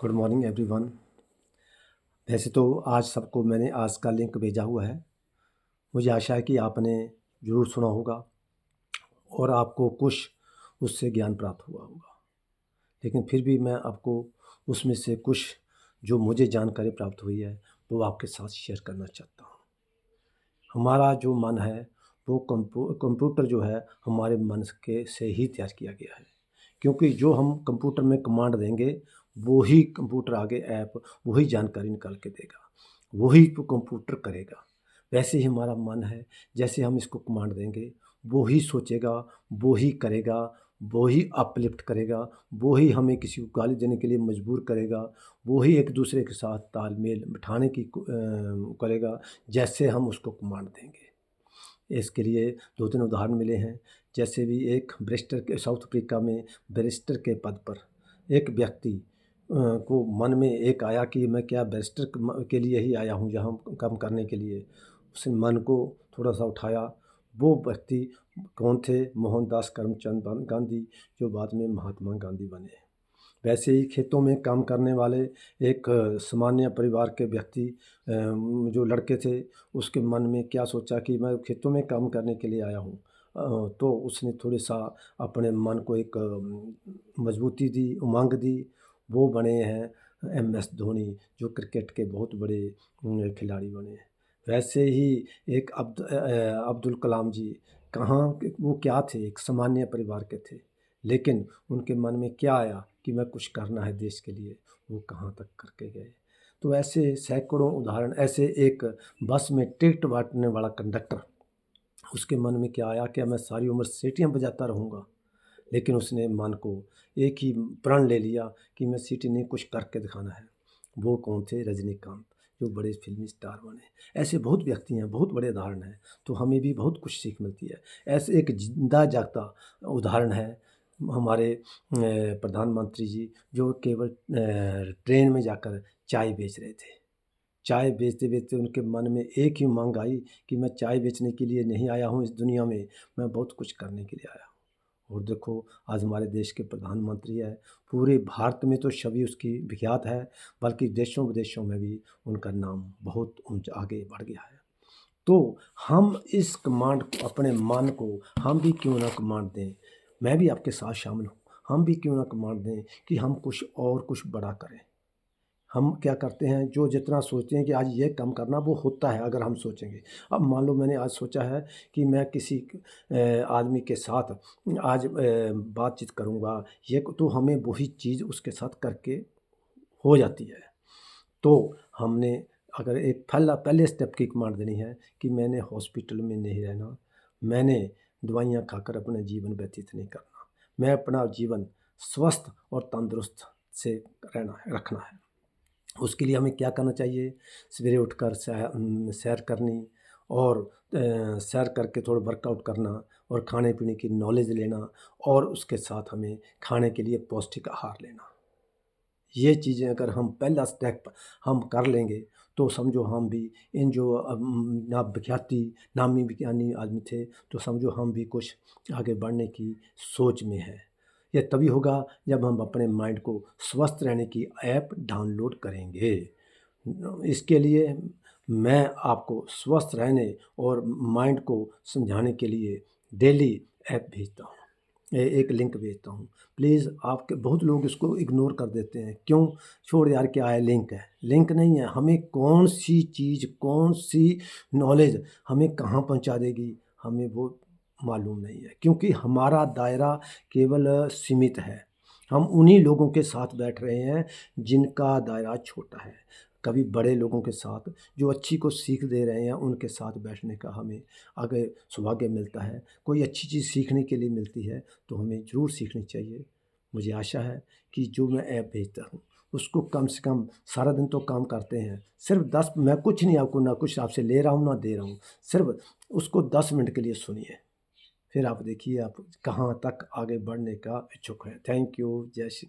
Good morning everyone. वैसे तो आज सबको मैंने आज का लिंक भेजा हुआ है। मुझे आशा है कि आपने ज़रूर सुना होगा और आपको कुछ उससे ज्ञान प्राप्त हुआ होगा। लेकिन फिर भी मैं आपको उसमें से कुछ जो मुझे जानकारी प्राप्त हुई है वो आपके साथ शेयर करना चाहता हूँ। हमारा जो मन है वो कंप्यूटर जो है हमारे मन के से ही तैयार किया गया है, क्योंकि जो हम कंप्यूटर में कमांड देंगे वो ही कंप्यूटर आगे ऐप वही जानकारी निकाल के देगा, वही तो कंप्यूटर करेगा। वैसे ही हमारा मन है, जैसे हम इसको कमांड देंगे वो ही सोचेगा, वो ही करेगा, वो ही अपलिफ्ट करेगा, वो ही हमें किसी को गाली देने के लिए मजबूर करेगा, वो ही एक दूसरे के साथ तालमेल बिठाने की करेगा जैसे हम उसको कमांड देंगे। इसके लिए 2-3 उदाहरण मिले हैं। जैसे भी एक बैरिस्टर के साउथ अफ्रीका में बैरिस्टर के पद पर एक व्यक्ति को मन में एक आया कि मैं क्या बैरिस्टर के लिए ही आया हूँ यहाँ काम करने के लिए। उसने मन को थोड़ा-सा उठाया। वो व्यक्ति कौन थे? मोहनदास करमचंद गांधी, जो बाद में महात्मा गांधी बने। वैसे ही खेतों में काम करने वाले एक सामान्य परिवार के व्यक्ति जो लड़के थे, उसके मन में क्या सोचा कि मैं खेतों में काम करने के लिए आया हूँ। तो उसने थोड़ा-सा अपने मन को एक मजबूती दी, उमंग दी। वो बने हैं एमएस धोनी, जो क्रिकेट के बहुत बड़े खिलाड़ी बने हैं। वैसे ही एक अब्दुल कलाम जी, कहाँ वो क्या थे? एक सामान्य परिवार के थे, लेकिन उनके मन में क्या आया कि मैं कुछ करना है देश के लिए, वो कहाँ तक करके गए। तो ऐसे सैकड़ों उदाहरण। ऐसे एक बस में टिकट बाँटने वाला कंडक्टर, उसके मन में क्या आया कि मैं सारी उम्र सीटियाँ बजाता रहूँगा, लेकिन उसने मन को एक ही प्रण ले लिया कि मैं सीटी नहीं, कुछ करके दिखाना है। वो कौन थे? रजनीकांत, जो बड़े फ़िल्मी स्टार बने। ऐसे बहुत व्यक्ति हैं, बहुत बड़े उदाहरण हैं, तो हमें भी बहुत कुछ सीख मिलती है। ऐसे एक ज़िंदा जागता उदाहरण है हमारे प्रधानमंत्री जी, जो केवल ट्रेन में जाकर चाय बेच रहे थे। चाय बेचते-बेचते उनके मन में एक ही उमंग आई कि मैं चाय बेचने के लिए नहीं आया हूँ इस दुनिया में, मैं बहुत कुछ करने के लिए आया हूँ। और देखो आज हमारे देश के प्रधानमंत्री हैं, पूरे भारत में तो छवि उसकी विख्यात है, बल्कि देशों-विदेशों में भी उनका नाम बहुत ऊँचा आगे बढ़ गया है। तो हम इस कमांड को, अपने मन को हम भी क्यों ना कमांड दें, मैं भी आपके साथ शामिल हूँ, हम भी क्यों ना कमांड दें कि हम कुछ और कुछ बड़ा करें। हम क्या करते हैं, जो जितना सोचते हैं कि आज ये काम करना, वो होता है अगर हम सोचेंगे। अब मान लो मैंने आज सोचा है कि मैं किसी आदमी के साथ आज बातचीत करूँगा, ये तो हमें वही चीज़ उसके साथ करके हो जाती है। तो हमने अगर एक पहले स्टेप की कमांड देनी है कि मैंने हॉस्पिटल में नहीं रहना, मैंने दवाइयाँ खाकर अपना जीवन व्यतीत नहीं करना, मैं अपना जीवन स्वस्थ और तंदुरुस्त से रखना है। उसके लिए हमें क्या करना चाहिए? सवेरे उठकर सैर करनी, और सैर करके थोड़ा वर्कआउट करना, और खाने-पीने की नॉलेज लेना, और उसके साथ हमें खाने के लिए पौष्टिक आहार लेना। ये चीज़ें अगर हम पहला स्टेप हम कर लेंगे, तो समझो हम भी इन जो नामी विज्ञानी आदमी थे, तो समझो हम भी कुछ आगे बढ़ने की सोच में हैं। ये तभी होगा जब हम अपने माइंड को स्वस्थ रहने की ऐप डाउनलोड करेंगे। इसके लिए मैं आपको स्वस्थ रहने और माइंड को समझाने के लिए डेली ऐप भेजता हूँ। एक लिंक भेजता हूँ। प्लीज़ आपके बहुत लोग इसको इग्नोर कर देते हैं। क्यों? छोड़ यार, क्या है, लिंक है। लिंक नहीं है, हमें कौन-सी चीज़, कौन-सी नॉलेज हमें कहाँ पहुँचा देगी, हमें वो मालूम नहीं है। क्योंकि हमारा दायरा केवल सीमित है। हम उन्हीं लोगों के साथ बैठ रहे हैं जिनका दायरा छोटा है। कभी बड़े लोगों के साथ, जो अच्छी को सीख दे रहे हैं, उनके साथ बैठने का हमें आगे सौभाग्य मिलता है। कोई अच्छी चीज़ सीखने के लिए मिलती है तो हमें ज़रूर सीखनी चाहिए। मुझे आशा है कि जो मैं ऐप भेजता हूँ उसको कम से कम, सारा दिन तो काम करते हैं, सिर्फ़ 10, मैं कुछ नहीं आपको, ना कुछ आपसे ले रहा हूँ ना दे रहा हूँ, सिर्फ़ उसको 10 मिनट के लिए सुनिए। फिर आप देखिए आप कहाँ तक आगे बढ़ने का इच्छुक हैं। Thank you. जय श्री कृष्ण।